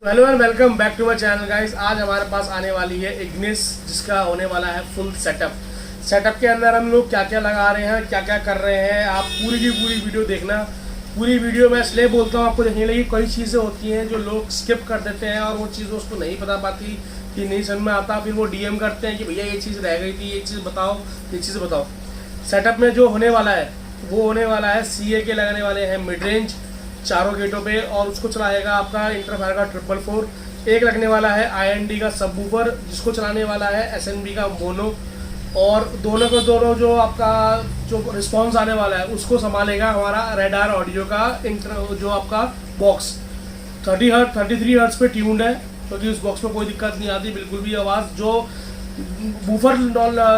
Hello and welcome back to my channel guys. आज हमारे पास आने वाली है इग्निस, जिसका होने वाला है फुल सेटअप के अंदर हम लोग क्या क्या लगा रहे हैं, क्या क्या कर रहे हैं। आप पूरी की पूरी वीडियो देखना। पूरी वीडियो में इसलिए बोलता हूँ आपको देखने लगी, कई चीज़ें होती हैं जो लोग स्किप कर देते हैं और वो चीज़ उसको नहीं पता पाती कि नहीं समझ में आता, फिर वो डीएम करते हैं कि भैया ये चीज़ रह गई थी, ये चीज़ बताओ, ये चीज़ बताओ। सेटअप में जो होने वाला है वो होने वाला है CA के लगने वाले हैं मिड रेंज चारों गेटों पे, और उसको चलाएगा आपका इंटरफायर का 444। एक लगने वाला है IND का सबवूफर, जिसको चलाने वाला है SNB का मोनो, और दोनों को दोनों जो आपका जो रिस्पॉन्स आने वाला है उसको संभालेगा हमारा रेडार ऑडियो का जो आपका बॉक्स 33 हर्ट्ज पे ट्यून्ड है, क्योंकि उस बॉक्स में कोई दिक्कत नहीं आती बिल्कुल भी आवाज़। जो बूफर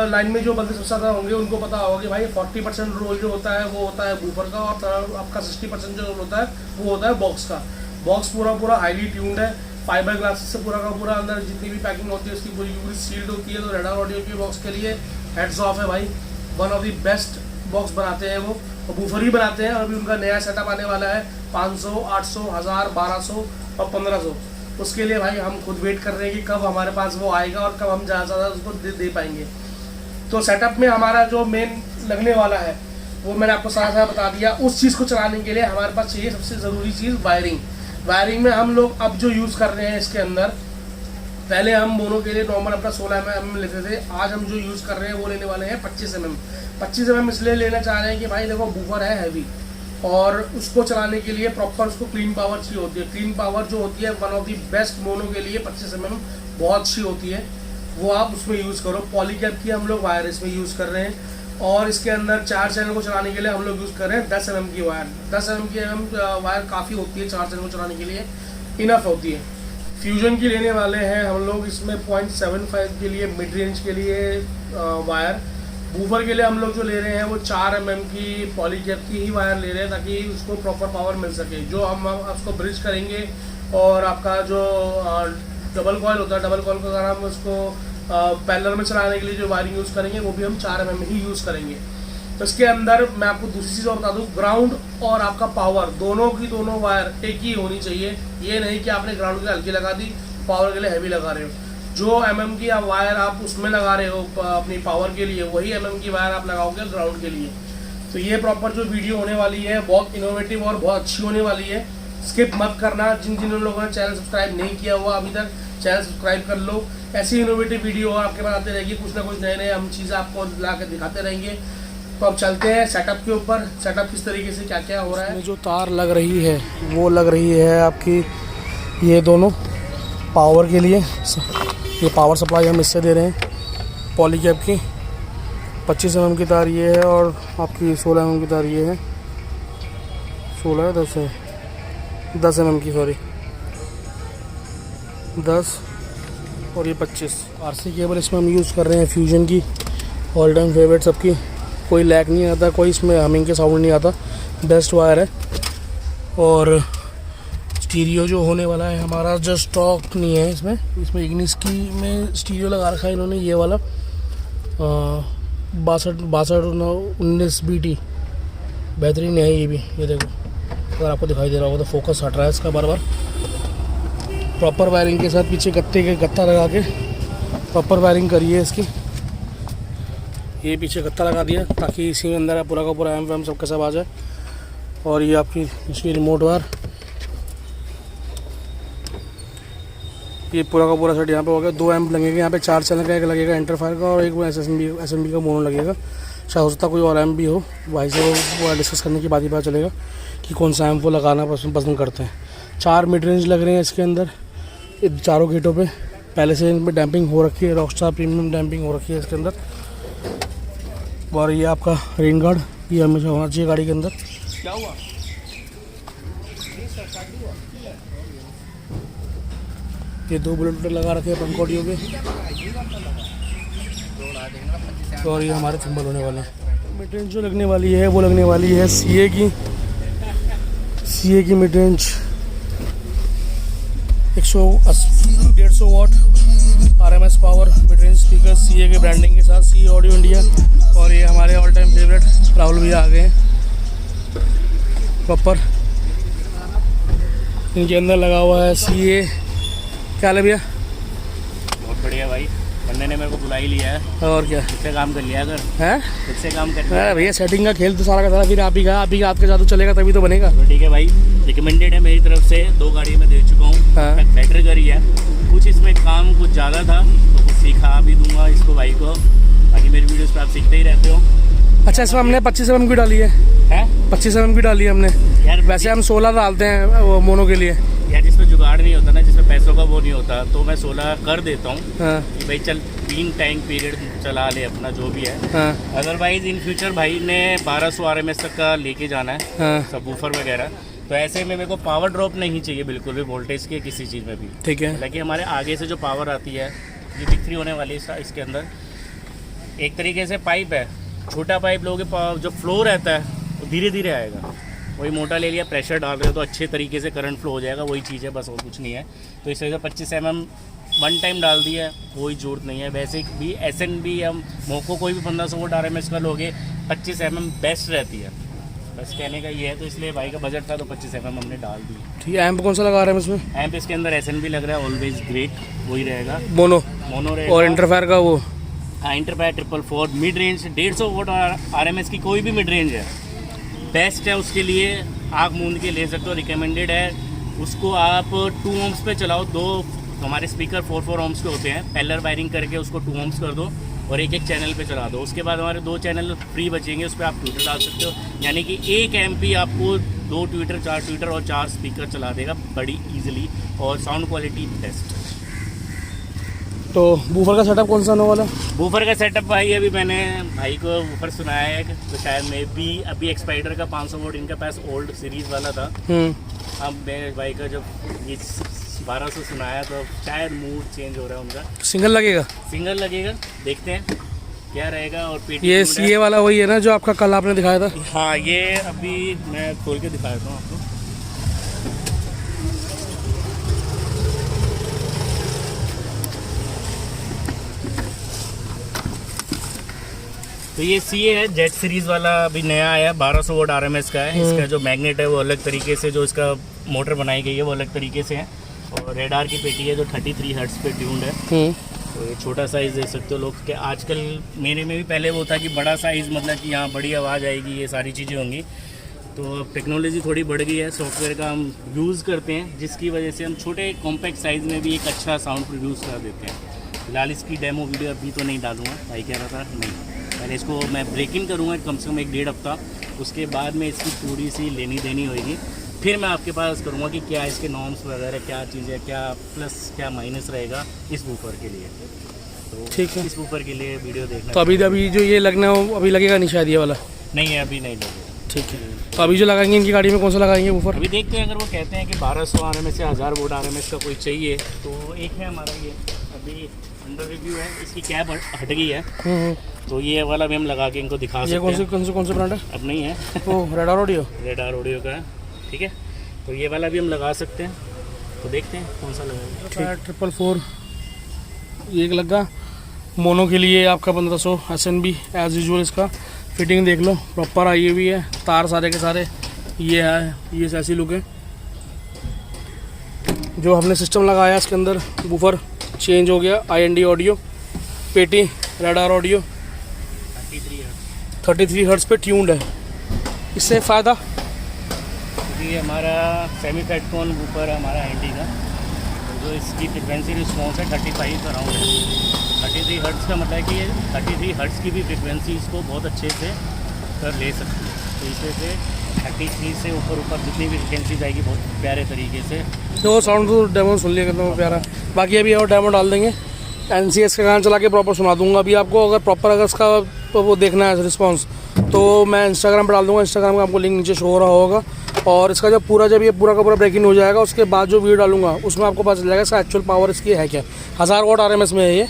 लाइन में जो बंदे सबसे ज़्यादा होंगे उनको पता होगा कि भाई 40% रोल जो होता है वो होता है बूफर का, और आपका 60% जो रोल होता है वो होता है बॉक्स का। बॉक्स पूरा हाईली ट्यून्ड है, फाइबर ग्लासेस से पूरा का पूरा अंदर जितनी भी पैकिंग होती है उसकी पूरी सील्ड होती है। तो रेडार ऑडियो के बॉक्स के लिए हेड्स ऑफ है भाई, one of the best box बनाते हैं वो, और बूफर ही बनाते हैं। और अभी उनका नया सेटअप आने वाला है 500, 800, 1000, 1200 और 1500। उसके लिए भाई हम खुद वेट कर रहे हैं कि कब हमारे पास वो आएगा और कब हम ज़्यादा उसको दे पाएंगे। तो सेटअप में हमारा जो मेन लगने वाला है वो मैंने आपको सारा बता दिया। उस चीज़ को चलाने के लिए हमारे पास चाहिए सबसे ज़रूरी चीज़ वायरिंग में हम लोग अब जो यूज़ कर रहे हैं इसके अंदर, पहले हम मोनो के लिए नॉर्मल अपना 16 mm लेते थे। आज हम जो यूज़ कर रहे हैं वो लेने वाले हैं 25 mm। 25 mm इसलिए लेना चाह रहे हैं कि भाई देखो बूफर है हैवी, और उसको चलाने के लिए प्रॉपर उसको क्लीन पावर चाहिए होती है। क्लीन पावर जो होती है one of the best mono के लिए 25 mm बहुत अच्छी होती है, वो आप उसमें यूज़ करो। पॉलीकैप की हम लोग वायर इसमें यूज़ कर रहे हैं, और इसके अंदर 4 चैनल को चलाने के लिए हम लोग यूज़ कर रहे हैं 10 mm की वायर। 10 mm की वायर काफ़ी होती है, 4 चैनल को चलाने के लिए इनफ होती है। फ्यूजन की लेने वाले हैं हम लोग इसमें 0.75 के लिए मिड रेंज के लिए वायर। बूफर के लिए हम लोग जो ले रहे हैं वो 4 mm की पॉलीकैप की ही वायर ले रहे हैं, ताकि उसको प्रॉपर पावर मिल सके। जो हम उसको ब्रिज करेंगे, और आपका जो डबल कॉइल होता है, डबल कॉइल को अगर हम उसको पैरेलल में चलाने के लिए जो वायरिंग यूज़ करेंगे वो भी हम 4 mm ही यूज़ करेंगे। तो इसके अंदर मैं आपको दूसरी चीज़ और बता दूँ, ग्राउंड और आपका पावर दोनों की दोनों वायर एक ही होनी चाहिए। ये नहीं कि आपने ग्राउंड के लिए हल्की लगा दी, पावर के लिए हैवी लगा रहे हो। जो mm की आप वायर आप उसमें लगा रहे हो अपनी पावर के लिए, वही mm की वायर आप लगाओगे ग्राउंड के लिए। तो ये प्रॉपर जो वीडियो होने वाली है बहुत इनोवेटिव और बहुत अच्छी होने वाली है। स्किप मत करना। जिन लोगों ने चैनल सब्सक्राइब नहीं किया हुआ अभी तक, चैनल सब्सक्राइब कर लो। ऐसी इनोवेटिव वीडियो आपके पास आते रहेगी, कुछ ना कुछ नए हम चीज़ें आपको ला के दिखाते रहेंगे। तो अब चलते हैं सेटअप के ऊपर। सेटअप किस तरीके से क्या क्या हो रहा है। जो तार लग रही है वो लग रही है आपकी ये दोनों पावर के लिए। ये पावर सप्लाई हम इससे दे रहे हैं पॉलीकैप की। 25 mm की तार ये है, और आपकी 16 mm की तार ये है। 16 है 10 है 10 mm की, सॉरी 10 और ये 25। RC केबल इसमें हम यूज़ कर रहे हैं फ्यूजन की, ऑल टाइम फेवरेट सबकी। कोई लैग नहीं आता, कोई इसमें हमिंग के साउंड नहीं आता, बेस्ट वायर है। और स्टीरियो जो होने वाला है हमारा, जो स्टॉक नहीं है इसमें इग्निस की में स्टीरियो लगा रखा है इन्होंने, ये वाला 6219 BT बेहतरीन है ये भी। ये देखो, अगर आपको दिखाई दे रहा होगा तो फोकस हट रहा है इसका बार बार। प्रॉपर वायरिंग के साथ पीछे गत्ता लगा के प्रॉपर वायरिंग करिए इसकी। ये पीछे गत्ता लगा दिया ताकि इसी में अंदर पूरा का पूरा एम सबके सब आ जाए। और ये आपकी इसकी रिमोट वायर, ये पूरा का पूरा सेट यहाँ पे हो गया। 2 एम्प लगेंगे यहाँ पे, 4 चैनल का एक लगेगा इंटरफायर का, और एक SMB का मोनो लगेगा। शायद हो सकता कोई और एम्प भी हो, भाई से वो डिस्कस करने के बाद ही पता चलेगा कि कौन सा एम्प वो लगाना पसंद करते हैं। 4 मिड रेंज लग रहे हैं इसके अंदर चारों गेटों पे। पहले से इन पर डैम्पिंग हो रखी है, रॉकस्टार प्रीमियम डैम्पिंग हो रखी है इसके अंदर। और ये आपका रेन गार्ड, ये हमेशा होना चाहिए गाड़ी के अंदर। क्या हुआ? ये 2 बुलेट लगा रखे हैं पंख ऑडियो के, और ये हमारे सिंबल होने वाले हैं। मिड रेंज जो लगने वाली है वो लगने वाली है CA की मिड रेंज 150 वाट RMS power mid range speaker CA के ब्रांडिंग के साथ, CA ऑडियो इंडिया। और ये हमारे ऑल टाइम फेवरेट राहुल भैया आ गए हैं। प्रॉपर इनके अंदर लगा हुआ है CA क्या हाल है भैया? बहुत बढ़िया भाई, बंदे ने मेरे को बुला ही लिया है। और क्या खुद से काम कर लिया अगर है? खुद से काम कर अरे भैया सेटिंग का खेल तो सारा का सारा फिर आप ही का हाथ का जादू चलेगा तभी तो बनेगा। तो ठीक है भाई, रिकमेंडेड है मेरी तरफ से, 2 गाड़ी में दे चुका हूँ। हाँ। बेटर करी है, कुछ इसमें काम कुछ ज़्यादा था तो कुछ सिखा भी दूंगा इसको भाई को। बाकी मेरी वीडियोस पे आप सीखते ही रहते हो। अच्छा, इसमें हमने 25 mm की डाली है। 25 mm की डाली है हमने यार। वैसे हम 16 डालते हैं वो मोनो के लिए यार, जिसमें जुगाड़ नहीं होता ना, जिसमें पैसों का वो नहीं होता, तो मैं 16 कर देता हूँ। हाँ। कि भाई चल 3 टैंक पीरियड चला ले अपना जो भी है। हाँ। अदरवाइज इन फ्यूचर भाई ने 1200 RMS तक का लेके जाना है। हाँ। सबवूफर वगैरह, तो ऐसे में मेरे को पावर ड्रॉप नहीं चाहिए बिल्कुल भी, वोल्टेज के किसी चीज़ में भी। ठीक है। हालांकि हमारे आगे से जो पावर आती है ये बिग 3 होने वाली है। इसके अंदर एक तरीके से पाइप है, छोटा पाइप लोगे, जो फ्लो रहता है वो धीरे धीरे आएगा। वही मोटा ले लिया, प्रेशर डाल रहे हो तो अच्छे तरीके से करंट फ्लो हो जाएगा, वही चीज़ है, बस और कुछ नहीं है। तो इस वजह से 25 mm वन टाइम डाल दिया है, कोई जरूरत नहीं है। वैसे भी SNB या मोको कोई भी 1500 वोल्ट RMS का लोगे 25 mm बेस्ट रहती है, बस कहने का ये है। तो इसलिए भाई का बजट था तो 25 mm हमने डाल दी। ठीक है। एम्प कौन सा लगा रहे हैं इसमें? एम्प इसके अंदर SNB लग रहा है, ऑलवेज ग्रेट, वही रहेगा, मोनो रहेगा। और इंटरफेयर का वो interfere 444 mid range 150 volt RMS की कोई भी मिड रेंज है, बेस्ट है उसके लिए। आग मूंद के ले सकते हो, रिकमेंडेड है। उसको आप 2 ohms पे चलाओ। 2 हमारे स्पीकर 4 ohms के होते हैं, पैरेलल वायरिंग करके उसको 2 ohms कर दो और एक चैनल पे चला दो। उसके बाद हमारे 2 चैनल फ्री बचेंगे, उस पर आप ट्विटर डाल सकते हो। यानी कि 1 MP आपको 2 ट्विटर, 4 ट्विटर और 4 स्पीकर चला देगा बड़ी ईजिली, और साउंड क्वालिटी बेस्ट। तो बूफर का सेटअप कौन सा होने वाला? बूफर का सेटअप भाई अभी मैंने भाई को बूफर सुनाया है, तो शायद मैं भी अभी एक्सपाइडर का 500 वोल्ट इनके पास ओल्ड सीरीज़ वाला था। अब मेरे भाई का जब ये 1200 सुनाया तो शायद मूड चेंज हो रहा है उनका। सिंगल लगेगा? सिंगल लगेगा, देखते हैं क्या रहेगा। और पेटी ये CA वाला वही है ना जो आपका कल आपने दिखाया था? हाँ, ये अभी मैं खोल के दिखा देता हूँ आपको। तो ये CA है, जेट सीरीज़ वाला, अभी नया आया, 1200 वोल्ट RMS का है। इसका जो मैग्नेट है वो अलग तरीके से, जो इसका मोटर बनाई गई है वो अलग तरीके से है। और रेडार की पेटी है जो 33 हर्ट्ज पे ट्यून्ड है। तो ये छोटा साइज़ देख सकते हो लोग, कि आजकल मेरे में भी पहले वो था कि बड़ा साइज़, मतलब कि यहाँ बड़ी आवाज़ आएगी, ये सारी चीज़ें होंगी। तो अब टेक्नोलॉजी थोड़ी बढ़ गई है, सॉफ्टवेयर का हम यूज़ करते हैं, जिसकी वजह से हम छोटे कॉम्पैक्ट साइज़ में भी एक अच्छा साउंड प्रोड्यूस कर देते हैं। फिलहाल इसकी डेमो वीडियो अभी तो नहीं डालूंगा, भाई कह रहा था नहीं, पहले इसको मैं ब्रेकिंग करूँगा कम से कम 1-1.5 हफ्ता, उसके बाद में इसकी पूरी सी लेनी देनी होगी। फिर मैं आपके पास करूँगा कि क्या इसके नॉर्म्स वगैरह, क्या चीज़ें, क्या प्लस क्या माइनस रहेगा इस वूफर के लिए। तो ठीक है, इस वूफर के लिए वीडियो देखना। तो अभी जो ये लगना हो अभी लगेगा नहीं शायद ये वाला? नहीं है, अभी नहीं लगेगा। ठीक है। तो अभी जो लगाएंगे इनकी गाड़ी में कौन सा लगाएंगे वूफर? अभी देखते हैं, अगर वो कहते हैं कि 1200 RMS से 1000 वोल्ट RMS का कोई चाहिए तो एक है हमारा, ये अभी अंडर रिव्यू है, इसकी कैप हट गई है। तो ये वाला भी हम लगा के इनको दिखा सकते हैं। ये कौन से ब्रांड है? अब नहीं है वो रेडार ऑडियो का है, ठीक है। तो ये वाला भी हम लगा सकते हैं, तो देखते हैं कौन सा लगेगा। 444 ये एक लगा मोनो के लिए आपका 1500 SNB एज यूजुअल। इसका फिटिंग देख लो, प्रॉपर आई हुई है, तार सारे के सारे ये है, ये ऐसी लुक है। जो हमने सिस्टम लगाया इसके अंदर, बूफर चेंज हो गया, IND ऑडियो, पेटी रेडार ऑडियो, 33 हर्ट्ज पे ट्यून्ड है। इससे फ़ायदा ये हमारा सेमी फेटफोन वूफर है हमारा IND का, जो इसकी फ्रिक्वेंसी रिस्पॉन्स है 35 अराउंड है। 33 हर्ट्ज़ का मतलब है कि ये 33 हर्ट्ज़ की भी फ्रिक्वेंसी इसको बहुत अच्छे से कर ले सकती है। तो इस वजह से 33 से ऊपर जितनी भी फ्रिक्वेंसी जाएगी बहुत प्यारे तरीके से। तो साउंड तो डेमो सुन लिया करता हूँ प्यारा। बाकी अभी और डेमो डाल देंगे, NCS का गाना चला के प्रॉपर सुना दूंगा। अभी आपको अगर प्रॉपर अगर इसका तो वो देखना है रिस्पॉन्स, तो मैं इंस्टाग्राम पर डाल दूंगा। इंस्टाग्राम का आपको लिंक नीचे शो हो रहा होगा। और इसका जब ये पूरा का पूरा ब्रेकिंग हो जाएगा, उसके बाद जो वीडियो डालूंगा उसमें आपको पता चल जाएगा इसका एक्चुअल पावर इसकी है क्या। 1000 वोल्ट RMS में है ये।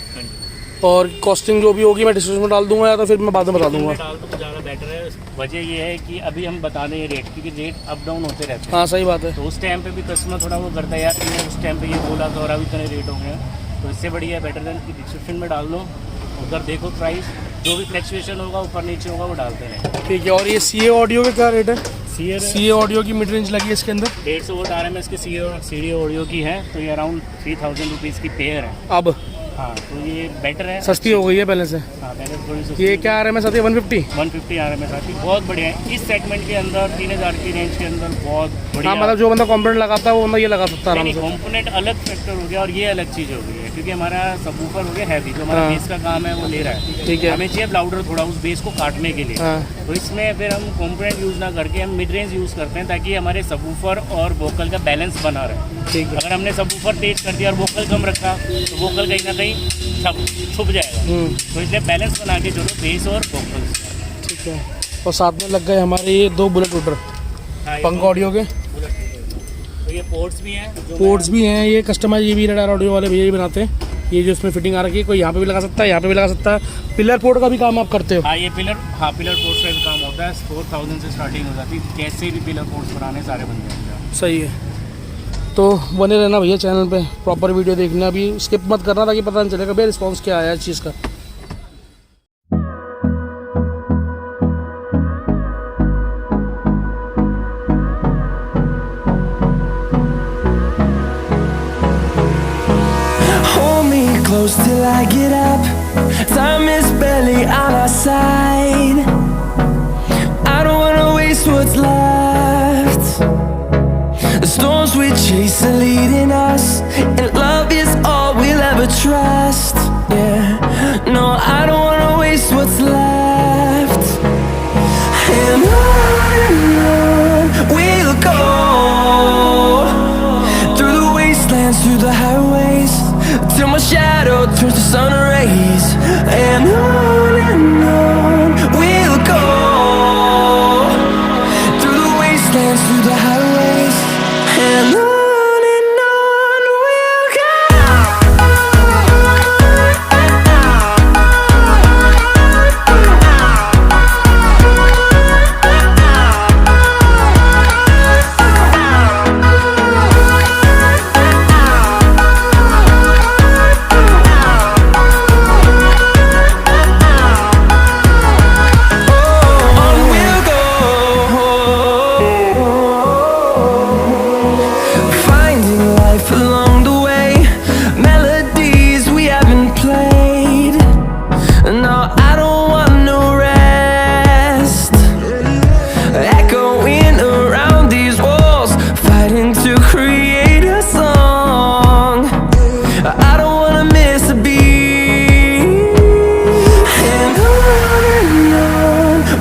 और कॉस्टिंग जो भी होगी मैं डिस्क्रिप्शन में डाल दूंगा, या तो फिर मैं बाद में बता दूंगा। डाल तो ज़्यादा बेटर है। वजह ये है कि अभी हम बता दें रेट, क्योंकि रेट अप डाउन होते रहते हैं। हाँ सही बात है। तो उस टाइम पे भी कस्टमर थोड़ा वो करता है, यार तुमने उस टाइम पे ये बोला तो और अभी इतने रेट हो गए। तो इससे बढ़िया बेटर देन कि डिस्क्रिप्शन में डाल दो, उधर देखो प्राइस, जो भी फ्लक्चुएशन होगा ऊपर नीचे होगा वो डालते रहें। ठीक है। और ये CA ऑडियो का क्या रेट है? CA ऑडियो की मिड रेंज लगी है इसके अंदर। 150 वोट RMS की CD ऑडियो की है, तो ये अराउंड 3000 रुपीज़ की पेयर है अब। हाँ, तो ये बेटर है, सस्ती हो गई है पहले से। हाँ पहले थोड़ी सस्ती। ये क्या RMS आती है 150? 150 RMS आती है, बहुत बढ़िया है इस सेगमेंट के अंदर। 3000 की रेंज के अंदर बहुत बढ़िया। हाँ, मतलब जो बंदा कॉम्पोनेंट लगाता है वो बंदा ये लगा सकता है आराम से। कॉम्पोनेंट अलग फैक्टर हो गया और ये अलग चीज़ हो गई है, क्योंकि हमारा सबवूफर हो गया हैवी, जो हमारा बेस का काम है वो ले रहा है। ठीक है। हमें चाहिए लाउडर थोड़ा उस बेस को काटने के लिए। तो इसमें फिर हम कॉम्पोनेंट यूज़ ना करके हम मिड रेंज यूज़ करते हैं, ताकि हमारे सबवूफर और वोकल का बैलेंस बना रहे। ठीक है। अगर हमने सबवूफर तेज कर दिया और वोकल कम रखा तो वोकल कहीं ना कहीं छुप जाएगा। तो इसलिए बैलेंस बना के चलो बेस और वोकल। ठीक है। और साथ में लग गए हमारे ये 2 बुलेट रूटर पंख ऑडियो के। तो ये पोर्ट्स भी हैं, पोर्ट्स भी हैं, ये कस्टमाइज, ये भी रेडार ऑडियो वाले भैया ही बनाते हैं। ये जो इसमें फिटिंग आ रखी है, कोई यहाँ पे भी लगा सकता है, यहाँ पे भी लगा सकता है। पिलर पोर्ट का भी काम आप करते हो? हाँ, ये पिलर पोर्ट्स का भी काम होता है। 4000 से स्टार्टिंग हो जाती है, कैसे भी पिलर पोर्ट्स बनाने सारे बन जाएंगे। सही है। तो बने रहना भैया चैनल पे, प्रॉपर वीडियो देखना, भी स्किप मत करना, ताकि पता नहीं चलेगा भैया रिस्पॉन्स क्या आया इस चीज़ का। Close till I get up. Time is barely on our side. I don't wanna waste what's left. The storms we chase are leading us, and love is all we'll ever trust. Yeah, no, I don't wanna waste what's left. And on we'll go, through the wastelands, through the highways, till my shadow turns to sun rays. And on we'll go, through the wastelands, through the highways. And on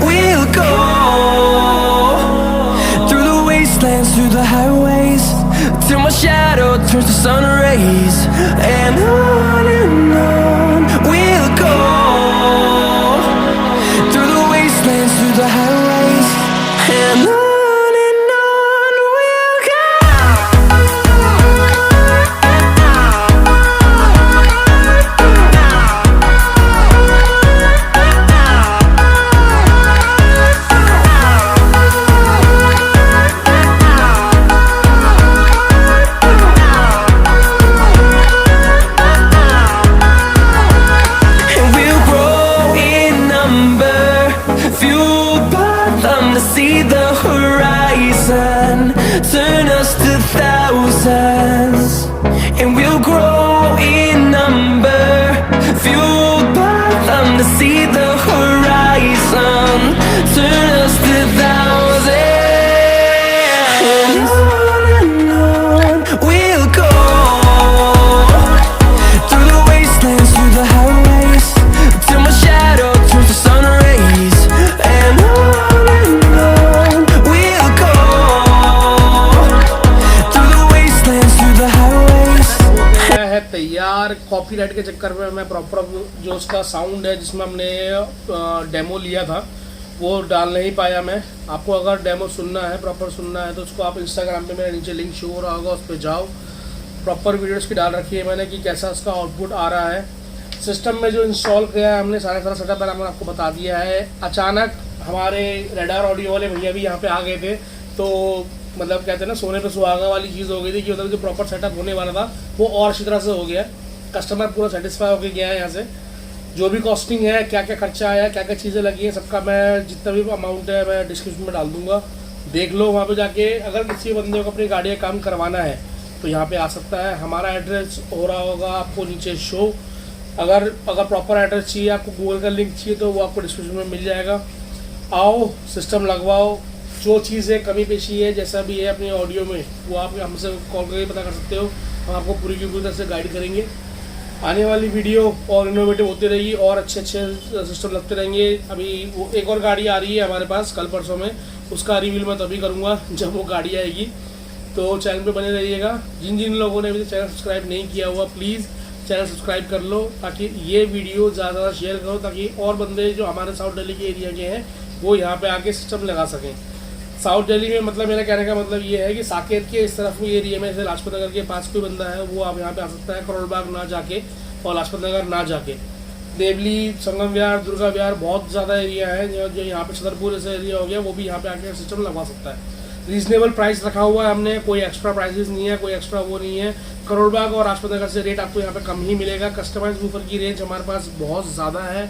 we'll go. Through the highways, till my shadow turns to sun rays. And on we'll go, through the wastelands, through the highways. And on we'll go. See the horizon, turn us to thousands, and we'll grow in number, fueled by them. To see the horizon, turn us to thousands, and on we'll go, through the wastelands, through the highways, till my shadow turns to sun rays. And तैयार copyright के चक्कर में मैं proper जो उसका sound है जिसमें हमने डेमो लिया था वो डाल नहीं पाया मैं। आपको अगर डेमो सुनना है, प्रॉपर सुनना है, तो उसको आप इंस्टाग्राम पे मेरे नीचे लिंक शो हो रहा होगा, उस पर जाओ। प्रॉपर वीडियोस की डाल रखी है मैंने कि कैसा उसका आउटपुट आ रहा है। सिस्टम में जो इंस्टॉल किया है हमने, सारा सेटअप मैंने आपको बता दिया है। अचानक हमारे रेडार ऑडियो वाले भैया भी यहाँ पे आ गए थे, तो मतलब कहते हैं ना, सोने पे सुहागा वाली चीज़ हो गई थी कि मतलब जो प्रॉपर सेटअप होने वाला था वो और अच्छी तरह से हो गया। कस्टमर पूरा सेटिस्फाई होकर गया है यहाँ से। जो भी कॉस्टिंग है, क्या क्या खर्चा आया, क्या क्या चीज़ें लगी हैं, सबका मैं जितना भी अमाउंट है मैं डिस्क्रिप्शन में डाल दूँगा। देख लो वहाँ पे जाके। अगर किसी बंदे को अपनी गाड़ी का काम करवाना है तो यहाँ पे आ सकता है। हमारा एड्रेस हो रहा होगा आपको नीचे शो। अगर प्रॉपर एड्रेस चाहिए, आपको गूगल का लिंक चाहिए, तो वो आपको डिस्क्रिप्शन में मिल जाएगा। आओ, सिस्टम लगवाओ, जो चीज़ें कमी पेशी है जैसा भी है अपनी ऑडियो में, वो आप हमसे कॉल करके पता कर सकते हो। हम आपको पूरी की पूरी तरह से गाइड करेंगे। आने वाली वीडियो और इनोवेटिव होती रहेगी और अच्छे सिस्टम लगते रहेंगे। अभी वो एक और गाड़ी आ रही है हमारे पास कल परसों में, उसका रिव्यू मैं तभी करूँगा जब वो गाड़ी आएगी। तो चैनल पे बने रहिएगा। जिन लोगों ने अभी चैनल सब्सक्राइब नहीं किया हुआ, प्लीज़ चैनल सब्सक्राइब कर लो, ताकि ये वीडियो ज़्यादा शेयर करो, ताकि और बंदे जो हमारे साउथ दिल्ली के एरिया के हैं वो यहाँ पे आके सिस्टम लगा सकें। साउथ दिल्ली में मतलब मेरा कहने का मतलब ये है कि साकेत के इस तरफ ये एरिया में, जैसे लाजपत नगर के पास कोई बंदा है वो आप यहाँ पे आ सकता है, करोल बाग ना जाके और लाजपत नगर ना जाके। देवली, संगम विहार, दुर्गा विहार बहुत ज़्यादा एरिया है जो यहाँ पे छतरपुर जैसा एरिया हो गया, वो भी यहाँ पे आके सिस्टम लगवा सकता है। रीजनेबल प्राइस रखा हुआ है हमने, कोई एक्स्ट्रा प्राइसेस नहीं है, कोई एक्स्ट्रा वो नहीं है। करोल बाग और लाजपत नगर से रेट आपको यहाँ पे कम ही मिलेगा। कस्टमाइज वूफर की रेंज हमारे पास बहुत ज़्यादा है।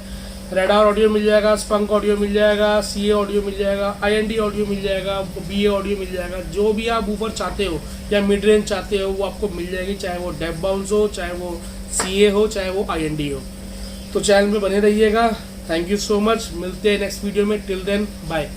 रेडार ऑडियो मिल जाएगा, स्पंक ऑडियो मिल जाएगा, CA ऑडियो मिल जाएगा, IND ऑडियो मिल जाएगा, BA ऑडियो मिल जाएगा। जो भी आप वूफर चाहते हो या मिड रेंज चाहते हो वो आपको मिल जाएगी, चाहे वो डेप बाउंस हो, चाहे वो CA हो, चाहे वो IND हो। तो चैनल में बने रहिएगा। Thank you so much. मिलते हैं नेक्स्ट वीडियो में। Till then bye.